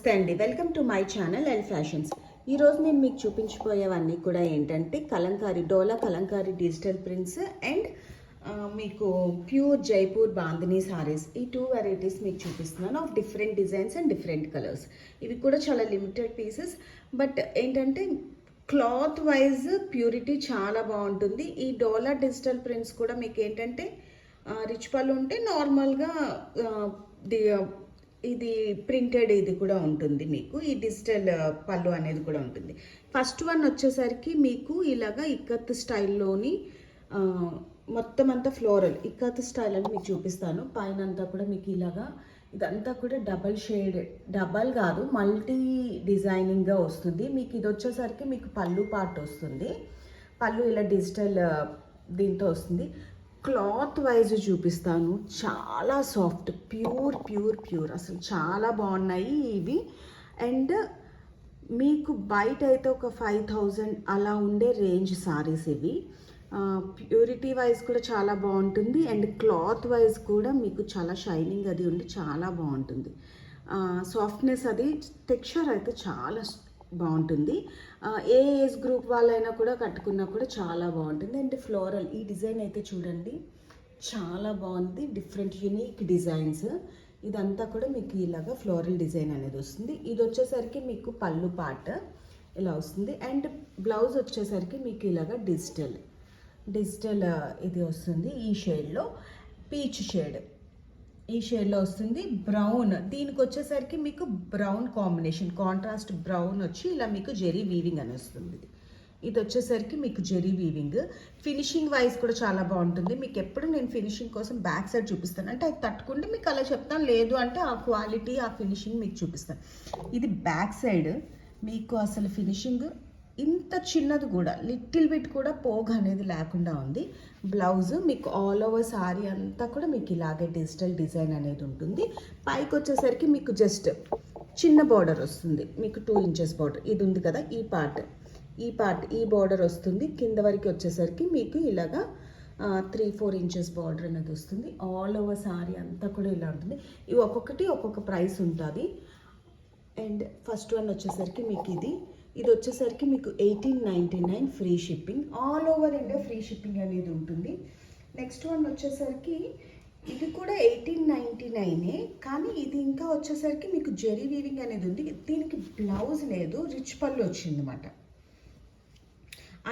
నమస్తే అండి, welcome to my channel and fashions. ఈరోజు నేను మీకు చూపించిపోయేవన్నీ కూడా ఏంటంటే డోలా కలంకారీ డిజిటల్ ప్రింట్స్ అండ్ మీకు ప్యూర్ జైపూర్ బాందినీ సారీస్, ఈ 2 వెరైటీస్ మీకు చూపిస్తున్నాను of different designs and different colours. ఇవి కూడా చాలా లిమిటెడ్ పీసెస్, బట్ ఏంటంటే క్లాత్ వైజ్ ప్యూరిటీ చాలా బాగుంటుంది. ఈ డోలా డిజిటల్ ప్రింట్స్ కూడా మీకు ఏంటంటే రిచ్ పళ్ళు ఉంటే నార్మల్గా ఇది ప్రింటెడ్ ఇది కూడా ఉంటుంది. మీకు ఈ డిజిటల్ పళ్ళు అనేది కూడా ఉంటుంది. ఫస్ట్ వన్ వచ్చేసరికి మీకు ఇలాగా ఇక్కత్ స్టైల్లోని మొత్తం అంతా ఫ్లోరల్ ఇక్కత్ స్టైల్ అని మీకు చూపిస్తాను. పైన అంతా కూడా మీకు ఇలాగా ఇదంతా కూడా డబల్ షేడ్, డబల్ కాదు మల్టీ డిజైనింగ్గా వస్తుంది. మీకు ఇది వచ్చేసరికి మీకు పళ్ళు పార్ట్ వస్తుంది. పళ్ళు ఇలా డిజిటల్ దీంతో వస్తుంది. క్లాత్ వైజ్ చూపిస్తాను. చాలా సాఫ్ట్, ప్యూర్ ప్యూర్ ప్యూర్, అసలు చాలా బాగున్నాయి ఇవి. అండ్ మీకు బయట అయితే ఒక 5000 అలా ఉండే రేంజ్ సారీస్ ఇవి. ప్యూరిటీ వైజ్ కూడా చాలా బాగుంటుంది అండ్ క్లాత్ వైజ్ కూడా మీకు చాలా షైనింగ్ అది ఉండి చాలా బాగుంటుంది. సాఫ్ట్నెస్ అది టెక్స్చర్ అయితే చాలా బాగుంటుంది. ఏ ఏజ్ గ్రూప్ వాళ్ళైనా కూడా కట్టుకున్నా కూడా చాలా బాగుంటుంది. అండ్ ఫ్లోరల్ ఈ డిజైన్ అయితే చూడండి చాలా బాగుంది. Different unique designs. ఇదంతా కూడా మీకు ఇలాగా ఫ్లోరల్ డిజైన్ అనేది వస్తుంది. ఇది వచ్చేసరికి మీకు పళ్ళు పార్ట్ ఇలా వస్తుంది. అండ్ బ్లౌజ్ వచ్చేసరికి మీకు ఇలాగా డిజిటల్ ఇది వస్తుంది. ఈ షేడ్లో పీచ్ షేడ్, ఈ షేడ్లో వస్తుంది. బ్రౌన్, దీనికి వచ్చేసరికి మీకు బ్రౌన్ కాంబినేషన్, కాంట్రాస్ట్ బ్రౌన్ వచ్చి ఇలా మీకు జెరీ వీవింగ్ అని వస్తుంది. ఇది వచ్చేసరికి మీకు జెరీ వీవింగ్. ఫినిషింగ్ వైజ్ కూడా చాలా బాగుంటుంది. మీకు ఎప్పుడు నేను ఫినిషింగ్ కోసం బ్యాక్ సైడ్ చూపిస్తాను, అంటే అది తట్టుకుంటే మీకు అలా చెప్తాను, లేదు అంటే ఆ క్వాలిటీ ఆ ఫినిషింగ్ మీకు చూపిస్తాను. ఇది బ్యాక్ సైడ్ మీకు అసలు ఫినిషింగ్ ఇంత చిన్నది కూడా లిటిల్ బిట్ కూడా పోగ్ అనేది లేకుండా ఉంది. బ్లౌజ్ మీకు ఆల్ ఓవర్ సారీ అంతా కూడా మీకు ఇలాగే డిజిటల్ డిజైన్ అనేది ఉంటుంది. పైకి వచ్చేసరికి మీకు జస్ట్ చిన్న బార్డర్ వస్తుంది. మీకు 2 ఇంచెస్ బార్డర్ ఇది ఉంది కదా, ఈ బార్డర్ వస్తుంది. కింద వరకు వచ్చేసరికి మీకు ఇలాగా 3-4 ఇంచెస్ బార్డర్ అనేది వస్తుంది. ఆల్ ఓవర్ సారీ అంతా కూడా ఇలా ఉంటుంది. ఇవి ఒక్కొక్కటి ఒక్కొక్క ప్రైస్ ఉంటుంది. అండ్ ఫస్ట్ వన్ వచ్చేసరికి మీకు ఇది వచ్చేసరికి మీకు 1899 free shipping, all over India free shipping అనేది ఉంటుంది. నెక్స్ట్ వన్ వచ్చేసరికి ఇది కూడా 1899, కానీ ఇది ఇంకా వచ్చేసరికి మీకు జెరీ వీవింగ్ అనేది ఉంది. దీనికి బ్లౌజ్ లేదు, రిచ్ పళ్ళు వచ్చిందన్నమాట,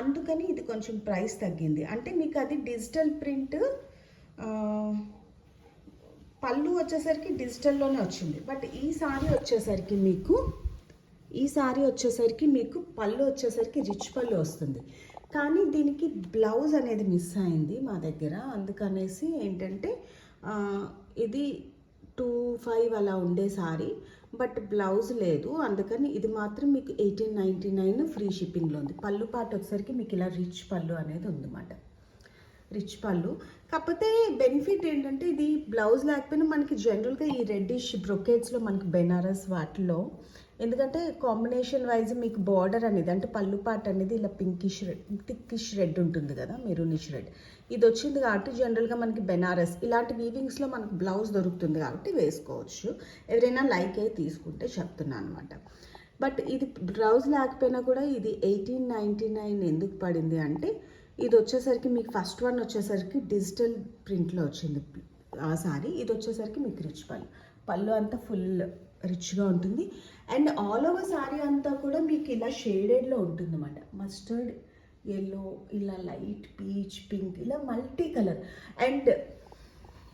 అందుకని ఇది కొంచెం ప్రైస్ తగ్గింది. అంటే మీకు అది డిజిటల్ ప్రింట్, పళ్ళు వచ్చేసరికి డిజిటల్లోనే వచ్చింది. బట్ ఈ సారీ వచ్చేసరికి మీకు పళ్ళు వచ్చేసరికి రిచ్ పళ్ళు వస్తుంది, కానీ దీనికి బ్లౌజ్ అనేది మిస్ అయింది మా దగ్గర. అందుకనేసి ఏంటంటే ఇది 2500 అలా ఉండే సారీ, బట్ బ్లౌజ్ లేదు. అందుకని ఇది మాత్రం మీకు 1899 ఫ్రీ షిప్పింగ్లో ఉంది. పళ్ళు పాట వచ్చేసరికి మీకు ఇలా రిచ్ పళ్ళు అనేది ఉందన్నమాట, రిచ్ పళ్ళు. కాకపోతే బెనిఫిట్ ఏంటంటే ఇది బ్లౌజ్ లేకపోయినా మనకి జనరల్గా ఈ రెడ్డిష్ బ్రొకేట్స్లో మనకి బెనారస్ వాటిలో, ఎందుకంటే కాంబినేషన్ వైజ్ మీకు బార్డర్ అనేది అంటే పళ్ళు పార్ట్ అనేది ఇలా థిక్కిష్ రెడ్ ఉంటుంది కదా, మెరూనిష్ రెడ్, ఇది వచ్చింది కాబట్టి జనరల్గా మనకి బెనారస్ ఇలాంటి వీవింగ్స్లో మనకు బ్లౌజ్ దొరుకుతుంది కాబట్టి వేసుకోవచ్చు. ఎవరైనా లైక్ అయి తీసుకుంటే చెప్తున్నాను అనమాట. బట్ ఇది బ్లౌజ్ లేకపోయినా కూడా ఇది 1899 ఎందుకు పడింది అంటే, ఇది వచ్చేసరికి మీకు ఫస్ట్ వన్ వచ్చేసరికి డిజిటల్ ప్రింట్లో వచ్చింది ఆ సారీ. ఇది వచ్చేసరికి మీకు రిచ్ పళ్ళు అంతా ఫుల్ రిచ్గా ఉంటుంది. అండ్ ఆల్ ఓవర్ సారీ అంతా కూడా మీకు ఇలా షేడెడ్లో ఉంటుంది అన్నమాట. మస్టర్డ్ ఎల్లో, ఇలా లైట్ పీచ్ పింక్, ఇలా మల్టీ కలర్. అండ్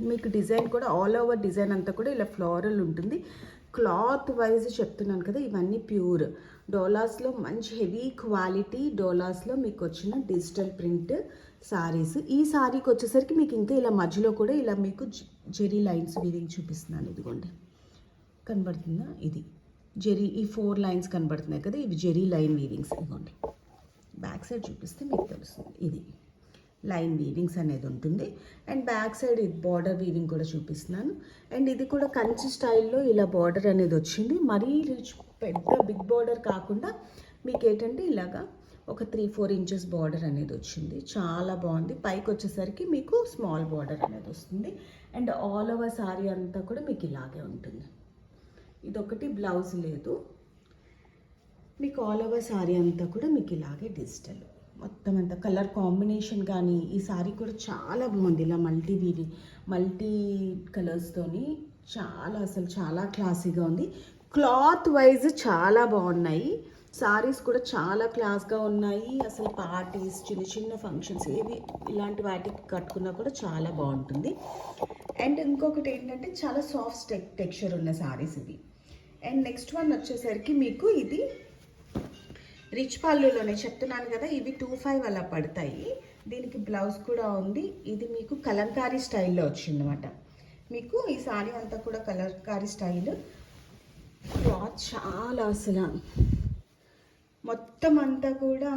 మీకు డిజైన్ కూడా ఆల్ ఓవర్ డిజైన్ అంతా కూడా ఇలా ఫ్లోరల్ ఉంటుంది. క్లాత్ వైజ్ చెప్తున్నాను కదా, ఇవన్నీ ప్యూర్ డోలాస్లో మంచి హెవీ క్వాలిటీ డోలాస్లో మీకు వచ్చిన డిజిటల్ ప్రింట్ సారీస్. ఈ సారీకి వచ్చేసరికి మీకు ఇంకా ఇలా మధ్యలో కూడా ఇలా మీకు జెరీ లైన్స్ వీవింగ్ చూపిస్తున్నాను. ఇదిగోండి కనబడుతుందా, ఇది జెరీ, ఈ 4 లైన్స్ కనబడుతున్నాయి కదా, ఇవి జెరీ లైన్ వీవింగ్స్. ఇదిగోండి బ్యాక్ సైడ్ చూపిస్తే మీకు తెలుస్తుంది, ఇది లైన్ వీవింగ్స్ అనేది ఉంటుంది. అండ్ బ్యాక్ సైడ్ ఇది బార్డర్ వీవింగ్ కూడా చూపిస్తున్నాను. అండ్ ఇది కూడా కంచి స్టైల్లో ఇలా బార్డర్ అనేది వచ్చింది. మరీ రిచ్ పెద్ద బిగ్ బార్డర్ కాకుండా మీకు ఏంటంటే ఇలాగా ఒక 3-4 ఇంచెస్ బార్డర్ అనేది వచ్చింది. చాలా బాగుంది. పైకి వచ్చేసరికి మీకు స్మాల్ బార్డర్ అనేది వస్తుంది. అండ్ ఆల్ ఓవర్ సారీ అంతా కూడా మీకు ఇలాగే ఉంటుంది. ఇదొకటి బ్లౌజ్ లేదు. మీకు ఆల్ ఓవర్ సారీ అంతా కూడా మీకు ఇలాగే డిజిటల్ మొత్తం అంతా కలర్ కాంబినేషన్ కానీ ఈ సారీ కూడా చాలా బాగుంది. ఇలా మల్టీ కలర్స్తోని అసలు చాలా క్లాసీగా ఉంది. క్లాత్ వైజ్ చాలా బాగున్నాయి. సారీస్ కూడా చాలా క్లాస్గా ఉన్నాయి. అసలు పార్టీస్, చిన్న చిన్న ఫంక్షన్స్ ఏవి ఇలాంటి వాటికి కట్టుకున్నా కూడా చాలా బాగుంటుంది. అండ్ ఇంకొకటి ఏంటంటే చాలా సాఫ్ట్ టెక్స్చర్ ఉన్న సారీస్ ఇవి. అండ్ నెక్స్ట్ వన్ వచ్చేసరికి మీకు ఇది రిచ్ పళ్ళులోనే చెప్తున్నాను కదా, ఇవి 25 అలా పడతాయి. దీనికి బ్లౌజ్ కూడా ఉంది. ఇది మీకు కలంకారీ స్టైల్లో వచ్చిందన్నమాట. మీకు ఈ సారీ అంతా కూడా కలంకారీ స్టైల్. క్లాత్ చాలా అసలు మొత్తం అంతా కూడా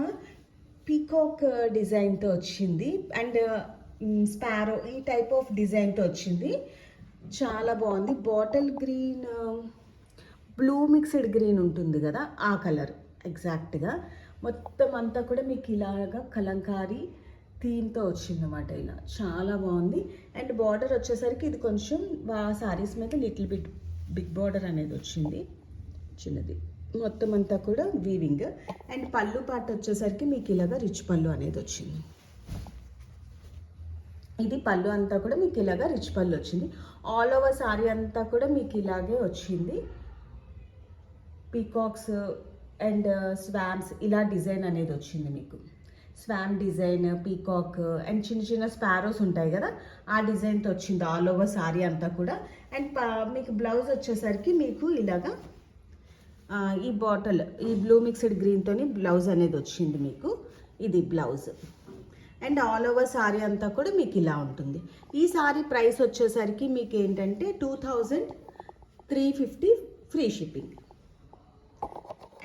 పీకాక్ డిజైన్తో వచ్చింది. అండ్ స్పారో ఈ టైప్ ఆఫ్ డిజైన్తో వచ్చింది. చాలా బాగుంది. Bottle green, blue mixed green ఉంటుంది కదా, ఆ కలర్ ఎగ్జాక్ట్గా. మొత్తం అంతా కూడా మీకు ఇలాగా కలంకారీ థీమ్తో వచ్చిందన్నమాట. ఇలా చాలా బాగుంది. అండ్ బార్డర్ వచ్చేసరికి ఇది కొంచెం సారీస్ మీద లిటిల్ బిట్ బిగ్ బార్డర్ అనేది వచ్చింది, చిన్నది. మొత్తం అంతా కూడా వీవింగ్. అండ్ పళ్ళు పార్ట్ వచ్చేసరికి మీకు ఇలాగా రిచ్ పళ్ళు అనేది వచ్చింది. ఇది పళ్ళు అంతా కూడా మీకు ఇలాగా రిచ్ పళ్ళు వచ్చింది. ఆల్ ఓవర్ సారీ అంతా కూడా మీకు ఇలాగే వచ్చింది. పీకాక్స్ అండ్ స్వామ్స్ ఇలా డిజైన్ అనేది వచ్చింది. మీకు స్వామ్ డిజైన్, పీకాక్ అండ్ చిన్న చిన్న స్పారోస్ ఉంటాయి కదా, ఆ డిజైన్తో వచ్చింది ఆల్ ఓవర్ సారీ అంతా కూడా. అండ్ మీకు బ్లౌజ్ వచ్చేసరికి మీకు ఇలాగా ఈ ఈ బ్లూ మిక్స్డ్ గ్రీన్తోని బ్లౌజ్ అనేది వచ్చింది మీకు. ఇది blouse. And all over sorry అంతా కూడా మీకు ఇలా ఉంటుంది. ఈ సారీ ప్రైస్ వచ్చేసరికి మీకు ఏంటంటే 2350 free shipping.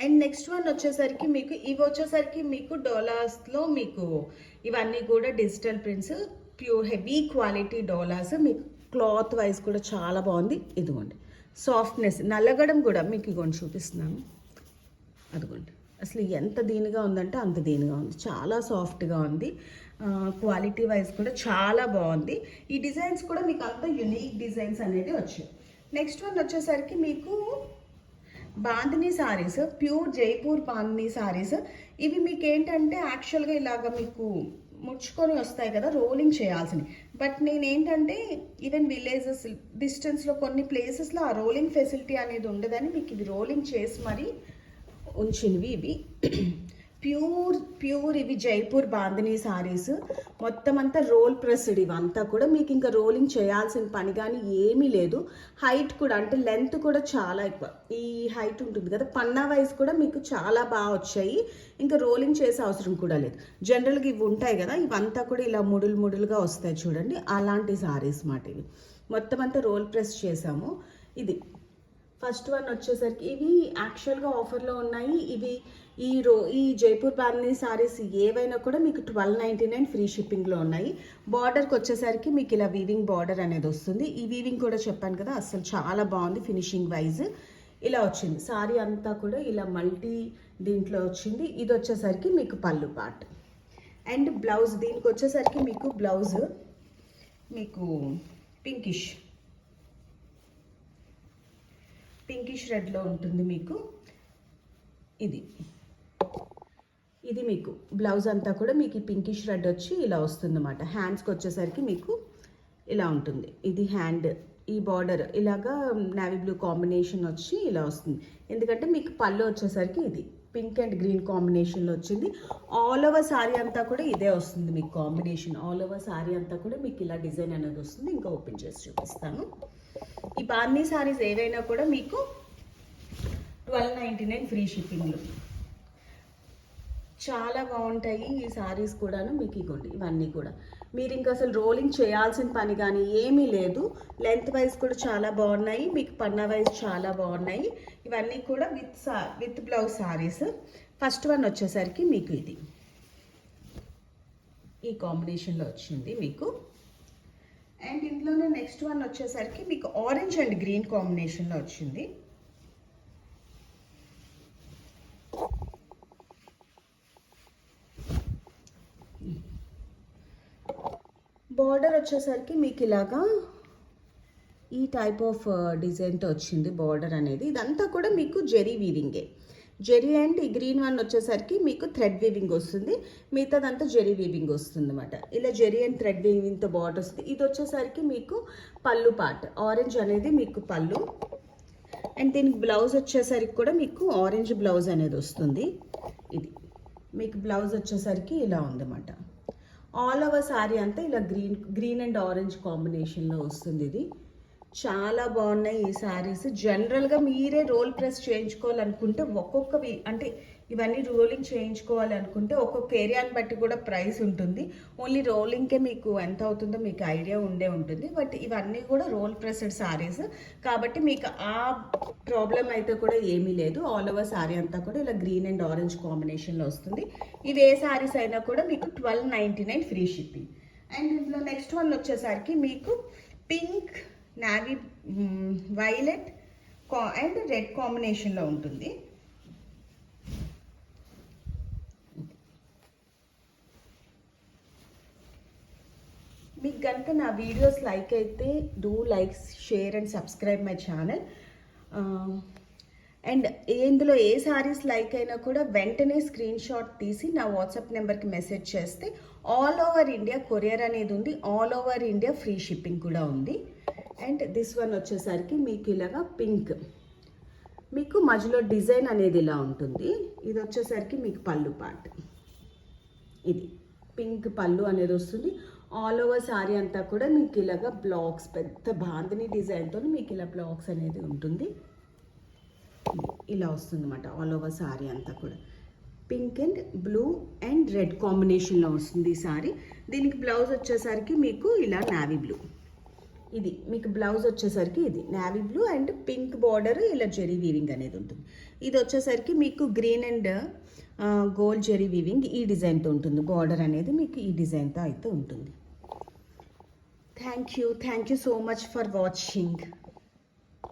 And next one వచ్చేసరికి మీకు ఇవి వచ్చేసరికి మీకు డోలాస్లో మీకు ఇవన్నీ కూడా digital prints, pure heavy quality Doulos. మీకు క్లాత్ వైజ్ కూడా చాలా బాగుంది. ఇదిగోండి సాఫ్ట్నెస్, నల్లగడం కూడా మీకు ఇదిగోండి చూపిస్తున్నాను. అదిగోండి అసలు ఎంత దీనిగా ఉందంటే అంత దీనిగా ఉంది. చాలా సాఫ్ట్గా ఉంది. క్వాలిటీ వైజ్ కూడా చాలా బాగుంది. ఈ డిజైన్స్ కూడా మీకు అంత యునిక్ డిజైన్స్ అనేది వచ్చాయి. నెక్స్ట్ వన్ వచ్చేసరికి మీకు బాందినీ సారీస్, ప్యూర్ జైపూర్ బాందినీ సారీస్. ఇవి మీకు ఏంటంటే యాక్చువల్గా ఇలాగ మీకు ముడుచుకొని వస్తాయి కదా, రోలింగ్ చేయాల్సినవి. బట్ నేనేంటంటే ఈవెన్ విలేజెస్ డిస్టెన్స్లో కొన్ని ప్లేసెస్లో ఆ రోలింగ్ ఫెసిలిటీ అనేది ఉండదని మీకు ఇవి రోలింగ్ చేసి మరీ ఉంచినవి. ఇవి ప్యూర్ ఇవి జైపూర్ బాందినీ సారీస్. మొత్తం అంతా రోల్ ప్రెస్డ్. ఇవంతా కూడా మీకు ఇంకా రోలింగ్ చేయాల్సిన పని కానీ ఏమీ లేదు. హైట్ కూడా అంటే లెంత్ కూడా చాలా ఎక్కువ. ఈ హైట్ ఉంటుంది కదా, పన్నా వైజ్ కూడా మీకు చాలా బాగా వచ్చాయి. ఇంకా రోలింగ్ చేసే అవసరం కూడా లేదు. జనరల్గా ఇవి ఉంటాయి కదా, ఇవంతా కూడా ఇలా ముడులుగా వస్తాయి చూడండి, అలాంటి సారీస్ మాట ఇవి. మొత్తం అంతా రోల్ ప్రెస్ చేసాము. ఇది ఫస్ట్ వన్ వచ్చేసరికి ఇవి యాక్చువల్గా ఆఫర్లో ఉన్నాయి. ఇవి ఈ జైపూర్ బాందినీ సారీస్ ఏవైనా కూడా మీకు 1299 ఫ్రీ షిప్పింగ్లో ఉన్నాయి. బార్డర్కి వచ్చేసరికి మీకు ఇలా వీవింగ్ బార్డర్ అనేది వస్తుంది. ఈ వీవింగ్ కూడా చెప్పాను కదా, అసలు చాలా బాగుంది ఫినిషింగ్ వైజ్. ఇలా వచ్చింది సారీ అంతా కూడా ఇలా మల్టీ దీంట్లో వచ్చింది. ఇది వచ్చేసరికి మీకు పళ్ళు పార్ట్. అండ్ బ్లౌజ్ దీనికి వచ్చేసరికి మీకు బ్లౌజ్ మీకు పింకిష్ రెడ్లో ఉంటుంది. మీకు ఇది మీకు బ్లౌజ్ అంతా కూడా మీకు పింకిష్ రెడ్ వచ్చి ఇలా వస్తుందన్నమాట. హ్యాండ్స్కి వచ్చేసరికి మీకు ఇలా ఉంటుంది. ఇది హ్యాండ్, ఈ బార్డర్ ఇలాగా నేవీ బ్లూ కాంబినేషన్ వచ్చి ఇలా వస్తుంది. ఎందుకంటే మీకు పళ్ళు వచ్చేసరికి ఇది పింక్ అండ్ గ్రీన్ కాంబినేషన్లో వచ్చింది. ఆల్ ఓవర్ సారీ అంతా కూడా ఇదే వస్తుంది మీకు కాంబినేషన్. ఆల్ ఓవర్ సారీ అంతా కూడా మీకు ఇలా డిజైన్ అనేది వస్తుంది. ఇంకా ఓపెన్ చేసి చూపిస్తాను. ఈ బాందినీ సారీస్ ఏవైనా కూడా మీకు 1299 ఫ్రీ షిప్పింగ్లో చాలా బాగుంటాయి. ఈ సారీస్ కూడాను మీకు ఇవ్వండి. ఇవన్నీ కూడా మీరు ఇంకా అసలు రోలింగ్ చేయాల్సిన పని కానీ ఏమీ లేదు. లెంత్ వైజ్ కూడా చాలా బాగున్నాయి. మీకు పన్నా వైజ్ చాలా బాగున్నాయి. ఇవన్నీ కూడా with blouse saris. First one వచ్చేసరికి మీకు ఇది ఈ కాంబినేషన్లో వచ్చింది మీకు. అండ్ ఇంట్లోనే నెక్స్ట్ వన్ వచ్చేసరికి మీకు ఆరెంజ్ అండ్ గ్రీన్ కాంబినేషన్లో వచ్చింది. బార్డర్ వచ్చేసరికి మీకు ఇలాగా ఈ టైప్ ఆఫ్ డిజైన్తో వచ్చింది బార్డర్ అనేది. ఇదంతా కూడా మీకు జెరీ వీవింగే. జెరీ అండ్ ఈ గ్రీన్ వన్ వచ్చేసరికి మీకు థ్రెడ్ వీవింగ్ వస్తుంది, మిగతాదంతా జెరీ వీవింగ్ వస్తుంది అనమాట. ఇలా జెరీ అండ్ థ్రెడ్ వీవింగ్తో బార్డర్ వస్తుంది. ఇది వచ్చేసరికి మీకు పళ్ళు పార్ట్, ఆరెంజ్ అనేది మీకు పళ్ళు. అండ్ దీనికి బ్లౌజ్ వచ్చేసరికి కూడా మీకు ఆరెంజ్ బ్లౌజ్ అనేది వస్తుంది. ఇది మీకు బ్లౌజ్ వచ్చేసరికి ఇలా ఉందన్నమాట. ఆల్ ఓవర్ శారీ అంతా ఇలా గ్రీన్ అండ్ ఆరెంజ్ కాంబినేషన్లో వస్తుంది. ఇది చాలా బాగున్నాయి ఈ శారీస్. జనరల్గా మీరే రోల్ ప్రెస్ చేయించుకోవాలనుకుంటే ఒక్కొక్కవి అంటే ఇవన్నీ రోలింగ్ చేయించుకోవాలనుకుంటే ఒక్కొక్క ఏరియాని బట్టి కూడా ప్రైస్ ఉంటుంది. ఓన్లీ రోలింగ్కే మీకు ఎంత అవుతుందో మీకు ఐడియా ఉండే ఉంటుంది. బట్ ఇవన్నీ కూడా రోల్ ప్రెస్డ్ శారీస్ కాబట్టి మీకు ఆ ప్రాబ్లం అయితే కూడా ఏమీ లేదు. ఆల్ ఓవర్ శారీ అంతా కూడా ఇలా గ్రీన్ అండ్ ఆరెంజ్ కాంబినేషన్లో వస్తుంది. ఇవి ఏ శారీస్ అయినా కూడా మీకు 1299 ఫ్రీ షిప్పింగ్. అండ్ ఇందులో నెక్స్ట్ వన్ వచ్చేసరికి మీకు pink, navy, violet and red కాంబినేషన్లో ఉంటుంది. మీకు కనుక నా వీడియోస్ లైక్ అయితే do like, share and subscribe my channel. And ఇందులో ఏ శారీస్ లైక్ అయినా కూడా వెంటనే స్క్రీన్ షాట్ తీసి నా వాట్సాప్ నెంబర్కి మెసేజ్ చేస్తే ఆల్ ఓవర్ ఇండియా కొరియర్ అనేది ఉంది, all over India free shipping కూడా ఉంది. అండ్ దిస్ వన్ వచ్చేసరికి మీకు ఇలాగా పింక్, మీకు మధ్యలో డిజైన్ అనేది ఇలా ఉంటుంది. ఇది వచ్చేసరికి మీకు పళ్ళు పార్ట్. ఇది పింక్ పళ్ళు అనేది వస్తుంది. ఆల్ ఓవర్ శారీ అంతా కూడా మీకు ఇలాగా బ్లాక్స్, పెద్ద బాందిని డిజైన్తో మీకు ఇలా బ్లాక్స్ అనేది ఉంటుంది. ఇలా వస్తుంది అన్నమాట. ఆల్ ఓవర్ శారీ అంతా కూడా pink and blue and red కాంబినేషన్లో వస్తుంది ఈ శారీ. దీనికి బ్లౌజ్ వచ్చేసరికి మీకు ఇలా నావీ బ్లూ. ఇది మీకు బ్లౌజ్ వచ్చేసరికి ఇది navy blue and pink border, ఇలా జెరీ వీవింగ్ అనేది ఉంటుంది. ఇది వచ్చేసరికి మీకు green and gold zari weaving ఈ డిజైన్తో ఉంటుంది. బార్డర్ అనేది మీకు ఈ డిజైన్తో అయితే ఉంటుంది. Thank you so much for watching.